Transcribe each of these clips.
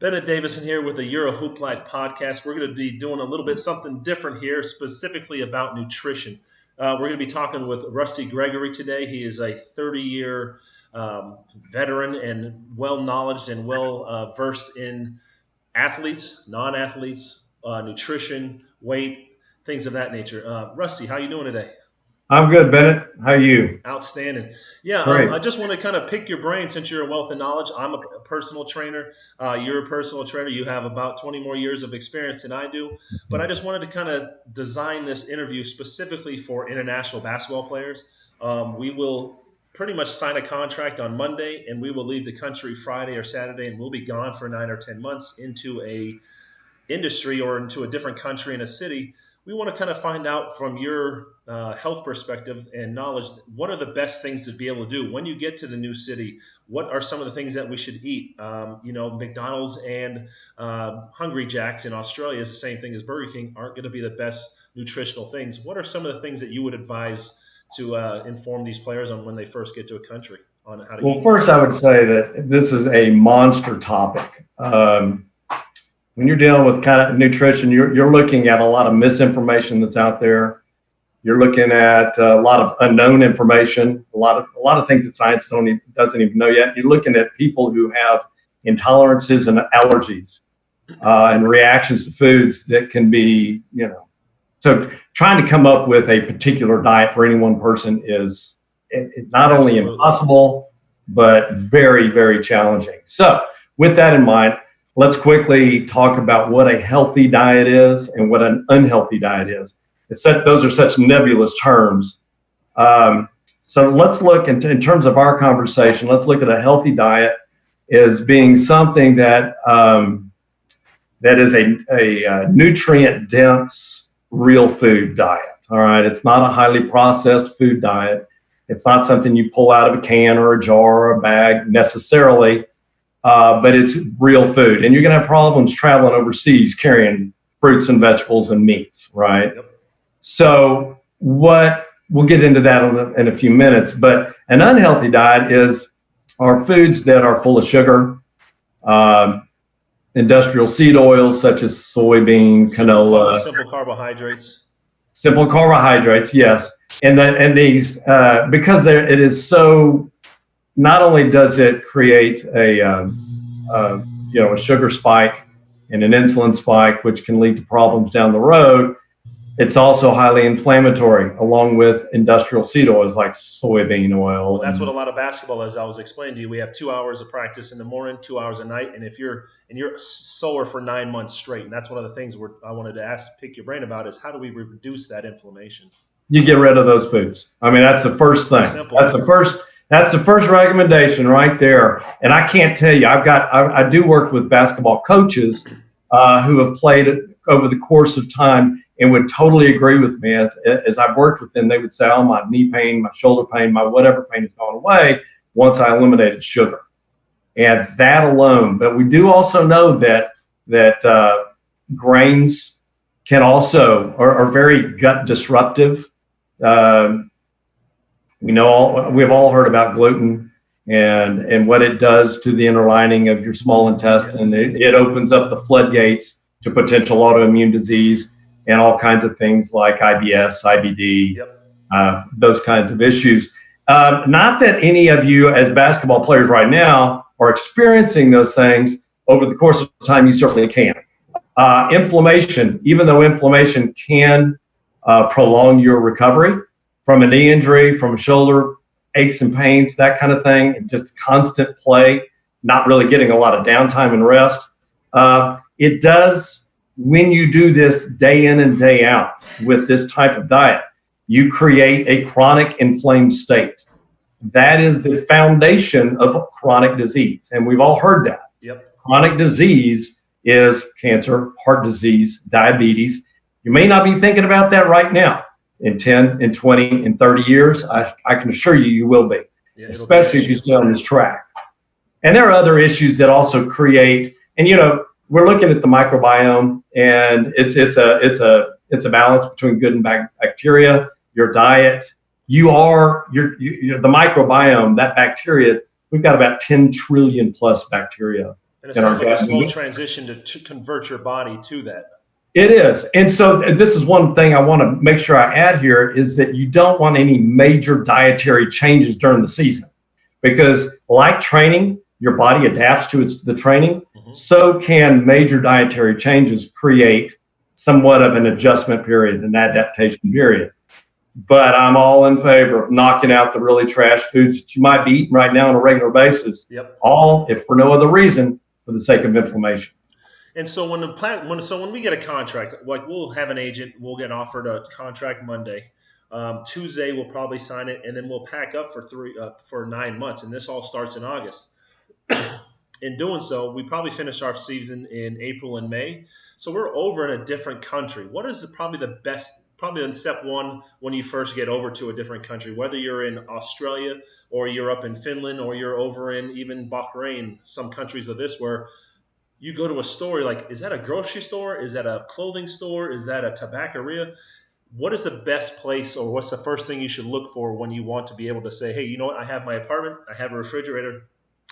Bennett Davison here with the EuroHooplife podcast. We're going to be doing a little bit something different here, specifically about nutrition. We're going to be talking with Rusty Gregory today. He is a 30-year veteran and well-knowledged and well-versed in athletes, non-athletes, nutrition, weight, things of that nature. Rusty, how you doing today? I'm good, Bennett. How are you? Outstanding. Yeah, I just want to kind of pick your brain since you're a wealth of knowledge. I'm a personal trainer. You're a personal trainer. You have about 20 more years of experience than I do. But I just wanted to kind of design this interview specifically for international basketball players. We will pretty much sign a contract on Monday, and we will leave the country Friday or Saturday, and we'll be gone for 9 or 10 months into a industry or into a different country in a city. We want to kind of find out from your health perspective and knowledge, what are the best things to be able to do when you get to the new city? What are some of the things that we should eat? McDonald's and Hungry Jack's in Australia is the same thing as Burger King, aren't going to be the best nutritional things. What are some of the things that you would advise to inform these players on when they first get to a country on how to eat? Well, first I would say that this is a monster topic. When you're dealing with kind of nutrition, you're looking at a lot of misinformation that's out there. You're looking at a lot of unknown information, a lot of things that science doesn't even know yet. You're looking at people who have intolerances and allergies and reactions to foods that can be, So trying to come up with a particular diet for any one person is not only impossible, but very, very challenging. So with that in mind, let's quickly talk about what a healthy diet is and what an unhealthy diet is. Those are such nebulous terms. So let's look in terms of our conversation. Let's look at a healthy diet as being something that is a nutrient-dense, real food diet. All right, it's not a highly processed food diet. It's not something you pull out of a can or a jar or a bag necessarily. But it's real food. And you're going to have problems traveling overseas carrying fruits and vegetables and meats, right? Yep. So we'll get into that in a few minutes. But an unhealthy diet are foods that are full of sugar, industrial seed oils such as soybean, canola. Simple carbohydrates. Simple carbohydrates, yes. And these, because it is so, not only does it create a sugar spike and an insulin spike, which can lead to problems down the road, it's also highly inflammatory, along with industrial seed oils like soybean oil. Well, that's what a lot of basketball is. I was explaining to you, we have 2 hours of practice in the morning, 2 hours at night, and if you're sore for 9 months straight, and that's one of the things I wanted to pick your brain about is how do we reduce that inflammation? You get rid of those foods. I mean, that's the first thing. Simple. That's the first recommendation right there. And I can't tell you, I do work with basketball coaches who have played over the course of time and would totally agree with me. As I've worked with them, they would say, oh, my knee pain, my shoulder pain, my whatever pain has gone away once I eliminated sugar. And that alone. But we do also know that grains can also are very gut disruptive. We've all heard about gluten and what it does to the inner lining of your small intestine. It opens up the floodgates to potential autoimmune disease and all kinds of things like IBS, IBD, those kinds of issues. Not that any of you as basketball players right now are experiencing those things. Over the course of time, you certainly can. Inflammation, even though inflammation can prolong your recovery from a knee injury, from shoulder aches and pains, that kind of thing, and just constant play, not really getting a lot of downtime and rest. It does, when you do this day in and day out with this type of diet, you create a chronic inflamed state. That is the foundation of chronic disease. And we've all heard that. Yep. Chronic disease is cancer, heart disease, diabetes. You may not be thinking about that right now. In 10, in 20, in 30 years, I can assure you will be, especially if you stay on this track. And there are other issues that also create, and we're looking at the microbiome, and it's a balance between good and bad bacteria. Your diet, the microbiome, that bacteria. We've got about 10 trillion plus bacteria And it sounds like a slow transition to convert your body to that. It is. And so this is one thing I want to make sure I add here is that you don't want any major dietary changes during the season, because like training, your body adapts to the training. Mm-hmm. So can major dietary changes create somewhat of an adjustment period, an adaptation period. But I'm all in favor of knocking out the really trash foods that you might be eating right now on a regular basis. Yep. All, if for no other reason, for the sake of inflammation. And so when we get a contract, like we'll have an agent, we'll get offered a contract Monday. Tuesday we'll probably sign it, and then we'll pack up for 9 months, and this all starts in August. In doing so, we probably finish our season in April and May. So we're over in a different country. What is probably in step one when you first get over to a different country, whether you're in Australia or you're up in Finland or you're over in even Bahrain, some countries of this where you go to a store, you're like, is that a grocery store? Is that a clothing store? Is that a tabacaria? What is the best place, or what's the first thing you should look for when you want to be able to say, hey, you know what? I have my apartment. I have a refrigerator.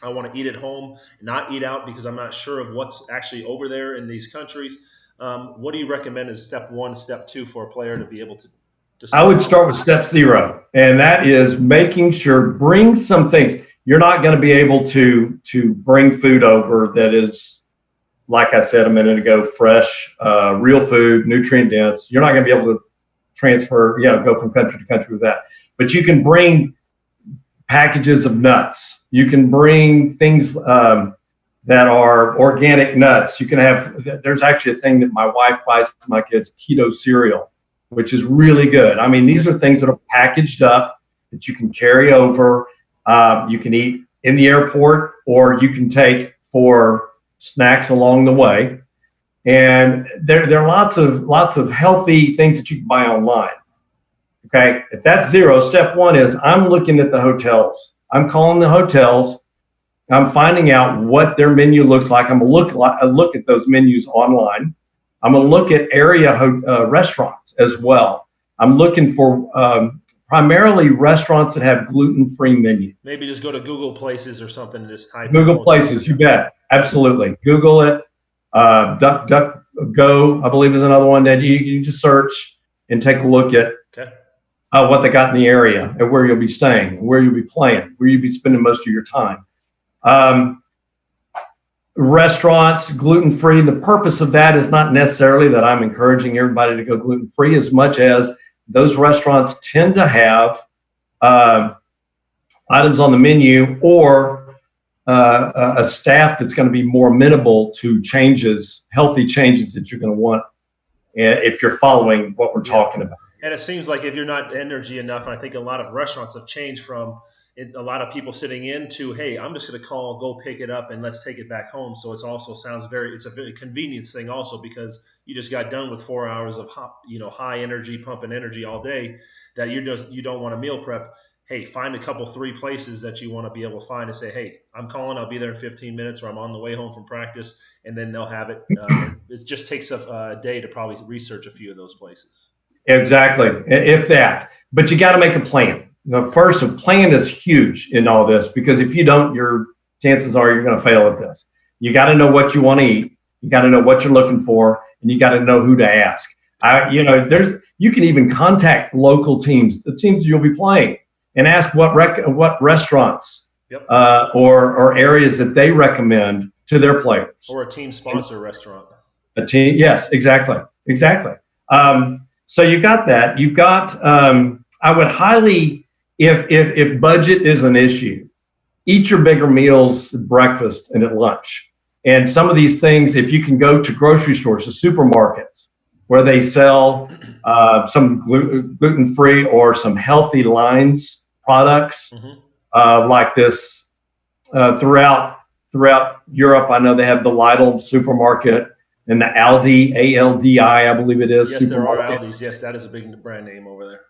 I want to eat at home, not eat out because I'm not sure of what's actually over there in these countries. What do you recommend as step one, step two for a player to be able to I would start with step 0, and that is making sure, bring some things. You're not going to be able to bring food over that is, like I said a minute ago, fresh, real food, nutrient dense. You're not going to be able to transfer, go from country to country with that. But you can bring packages of nuts. You can bring things that are organic nuts. You can have, there's actually a thing that my wife buys for my kids, keto cereal, which is really good. I mean, these are things that are packaged up that you can carry over. You can eat in the airport, or you can take for snacks along the way. And there are lots of healthy things that you can buy online. Okay, if that's 0, step 1 is I'm looking at the hotels. I'm calling the hotels. I'm finding out what their menu looks like. I'm going to look at those menus online. I'm going to look at area restaurants as well. I'm looking for primarily restaurants that have gluten-free menus. Maybe just go to Google Places or something and just type Google Places, you bet. Absolutely. Google it. DuckDuckGo, I believe, is another one that you just search and take a look at what they got in the area and where you'll be staying, where you'll be playing, where you'll be spending most of your time. Restaurants, gluten-free. The purpose of that is not necessarily that I'm encouraging everybody to go gluten-free, as much as those restaurants tend to have items on the menu or a staff that's going to be more amenable to changes, healthy changes that you're going to want if you're following what we're talking about. And it seems like if you're not energy enough, and I think a lot of restaurants have changed from a lot of people sitting in to, hey, I'm just going to call, go pick it up, and let's take it back home. So it's a very convenience thing also, because you just got done with 4 hours of high energy, pumping energy all day, that you don't want to meal prep. Hey, find a couple, 3 places that you want to be able to find and say, hey, I'm calling, I'll be there in 15 minutes, or I'm on the way home from practice, and then they'll have it. It just takes a day to probably research a few of those places. Exactly, if that. But you got to make a plan. First, a plan is huge in all this, because if you don't, your chances are you're going to fail at this. You got to know what you want to eat. You got to know what you're looking for, and you got to know who to ask. You can even contact local teams, the teams you'll be playing, and ask what restaurants or areas that they recommend to their players. Or a team sponsor restaurant. A team, yes, exactly. So you've got that. You've got. I would highly. If budget is an issue, eat your bigger meals at breakfast and at lunch. And some of these things, if you can go to grocery stores, the supermarkets, where they sell some gluten-free or some healthy lines products like this throughout Europe. I know they have the Lidl supermarket and the Aldi, A-L-D-I, I believe it is. Yes, there are Aldis. Yes, that is a big brand name over there.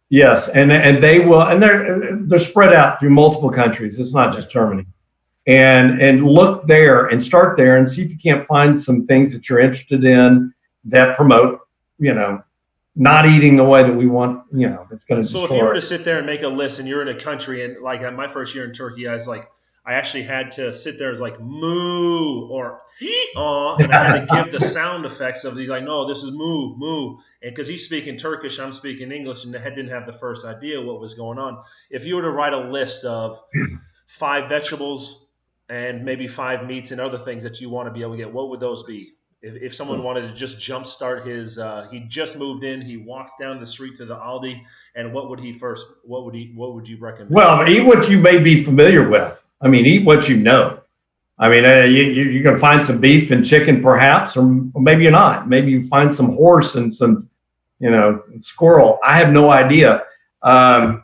Yes, and they will, and they're spread out through multiple countries. It's not just Germany. And look there and start there and see if you can't find some things that you're interested in that promote, not eating the way that we want, that's going to destroy. So if you were to sit there and make a list, and you're in a country, and like my first year in Turkey, I was like, I actually had to sit there as like moo or and I had to give the sound effects of these like, no, this is moo, moo. And because he's speaking Turkish, I'm speaking English, and the head didn't have the first idea what was going on. If you were to write a list of 5 vegetables and maybe 5 meats and other things that you want to be able to get, what would those be? If someone wanted to just jumpstart his, he just moved in, he walked down the street to the Aldi, and what would you recommend? Well, eat what you may be familiar with. I mean, eat what you know. I mean, you're going to find some beef and chicken, perhaps, or maybe you're not. Maybe you find some horse and some, squirrel. I have no idea. And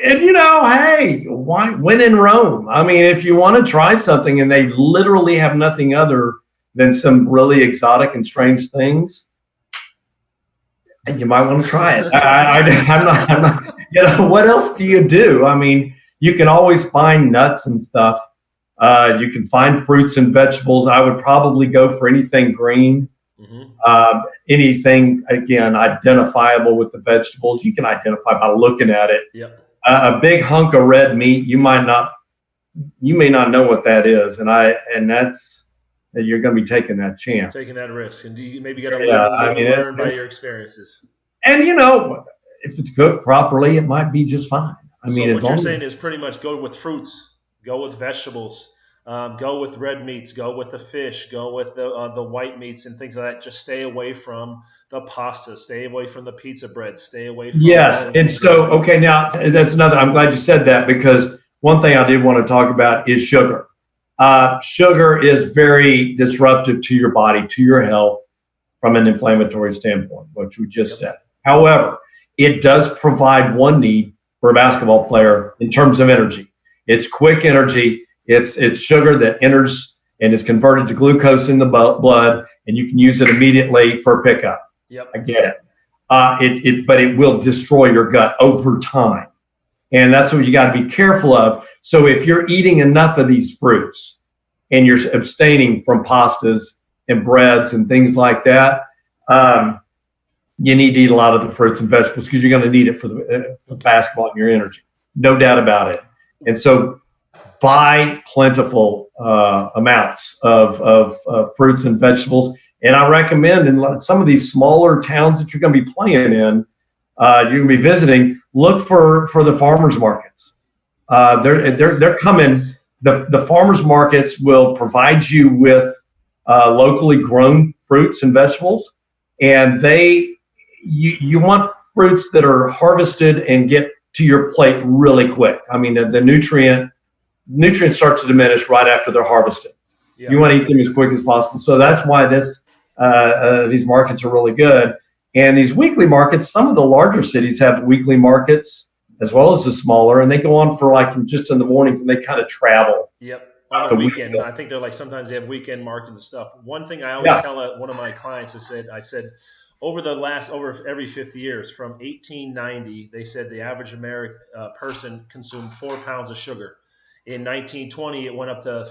hey, when in Rome? I mean, if you want to try something and they literally have nothing other than some really exotic and strange things, you might want to try it. I'm not. What else do you do? I mean, you can always find nuts and stuff. You can find fruits and vegetables. I would probably go for anything green. Mm-hmm. Anything, again, identifiable with the vegetables. You can identify by looking at it. Yep. A big hunk of red meat, you may not know what that is, and that's you're going to be taking that chance, taking that risk, and you maybe got to learn by your experiences. And if it's cooked properly, it might be just fine. I mean, what you're saying is pretty much go with fruits, go with vegetables, go with red meats, go with the fish, go with the white meats and things like that. Just stay away from the pasta, stay away from the pizza bread, stay away from. Yes, and so okay, now that's another. I'm glad you said that, because one thing I did want to talk about is sugar. Sugar is very disruptive to your body, to your health, from an inflammatory standpoint, which we just said. However, it does provide one need for a basketball player in terms of energy. It's quick energy. It's sugar that enters and is converted to glucose in the blood, and you can use it immediately for a pickup. Yep. I get it. But it will destroy your gut over time. And that's what you got to be careful of. So if you're eating enough of these fruits and you're abstaining from pastas and breads and things like that, you need to eat a lot of the fruits and vegetables, because you're going to need it for basketball and your energy. No doubt about it. And so buy plentiful amounts of fruits and vegetables. And I recommend in some of these smaller towns that you're going to be playing in, you're going to be visiting, look for the farmers markets. They're coming. The farmers markets will provide you with locally grown fruits and vegetables, and you want fruits that are harvested and get to your plate really quick. I mean, the nutrient starts to diminish right after they're harvested. Yeah. You want to eat them as quick as possible. So that's why these markets are really good. And these weekly markets, some of the larger cities have weekly markets as well as the smaller, and they go on for just in the mornings, and they kind of travel. Yep. On the weekend. I think they're sometimes they have weekend markets and stuff. One thing I always tell one of my clients, I said, over every 50 years, from 1890, they said the average American person consumed 4 pounds of sugar. In 1920, it went up to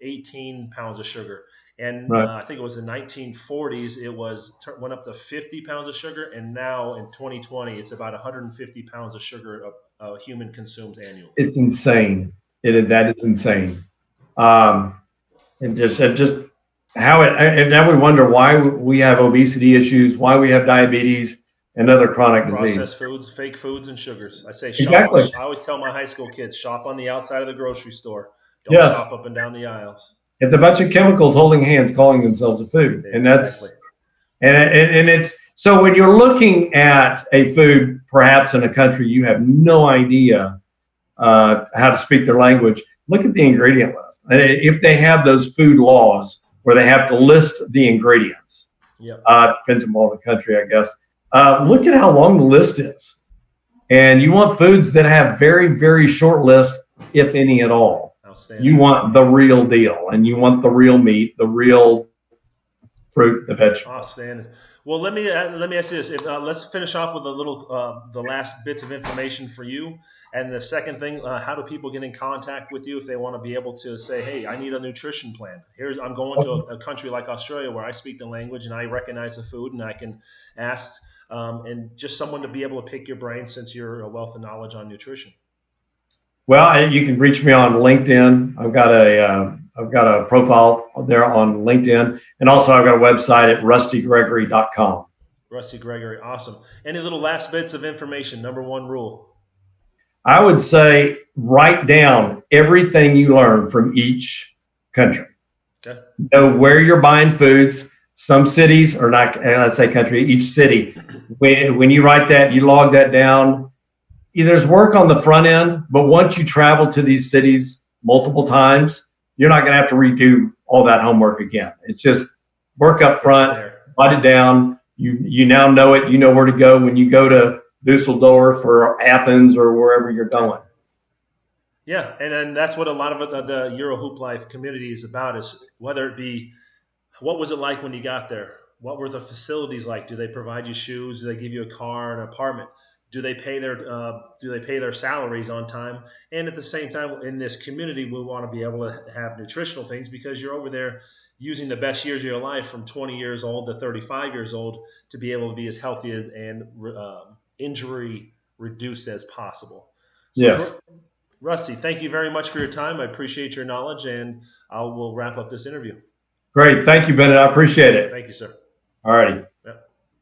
18 pounds of sugar. And right. I think it was the 1940s, it went up to 50 pounds of sugar. And now in 2020, it's about 150 pounds of sugar a human consumes annually. It's insane. That is insane. And just how and now we wonder why we have obesity issues, why we have diabetes and other chronic disease. Processed foods, fake foods, and sugars. I say exactly. I always tell my high school kids, shop on the outside of the grocery store. Don't shop up and down the aisles. It's a bunch of chemicals holding hands, calling themselves a food. And that's and it's so when you're looking at a food, perhaps in a country you have no idea how to speak their language, look at the ingredient list. If they have those food laws where they have to list the ingredients, depends on the country, I guess. Look at how long the list is. And you want foods that have very, very short lists, if any at all. You want the real deal, and you want the real meat, the real fruit, the vegetable. Outstanding. Well, let me ask you this. Let's finish off with a little the last bits of information for you. And the second thing, how do people get in contact with you if they want to be able to say, hey, I need a nutrition plan. I'm going to a country like Australia where I speak the language and I recognize the food, and I can ask and just someone to be able to pick your brain, since you're a wealth of knowledge on nutrition. Well, you can reach me on LinkedIn. I've got a profile there on LinkedIn, and also I've got a website at rustygregory.com. Rusty Gregory, awesome. Any little last bits of information? Number one rule. I would say write down everything you learn from each country. Okay. Know where you're buying foods. Some cities are not, let's say country, each city. When you write that, you log that down. There's work on the front end, but once you travel to these cities multiple times, you're not going to have to redo all that homework again. It's just work up front, write it down. You now know it. You know where to go when you go to Dusseldorf or Athens or wherever you're going. Yeah, and then that's what a lot of the EuroHooplife community is about, is whether it be, what was it like when you got there? What were the facilities like? Do they provide you shoes? Do they give you a car, an apartment? Do they pay their salaries on time? And at the same time, in this community, we want to be able to have nutritional things, because you're over there using the best years of your life from 20 years old to 35 years old to be able to be as healthy and injury reduced as possible. So, yes. Rusty, thank you very much for your time. I appreciate your knowledge, and I will wrap up this interview. Great. Thank you, Bennett. I appreciate it. Thank you, sir. All righty.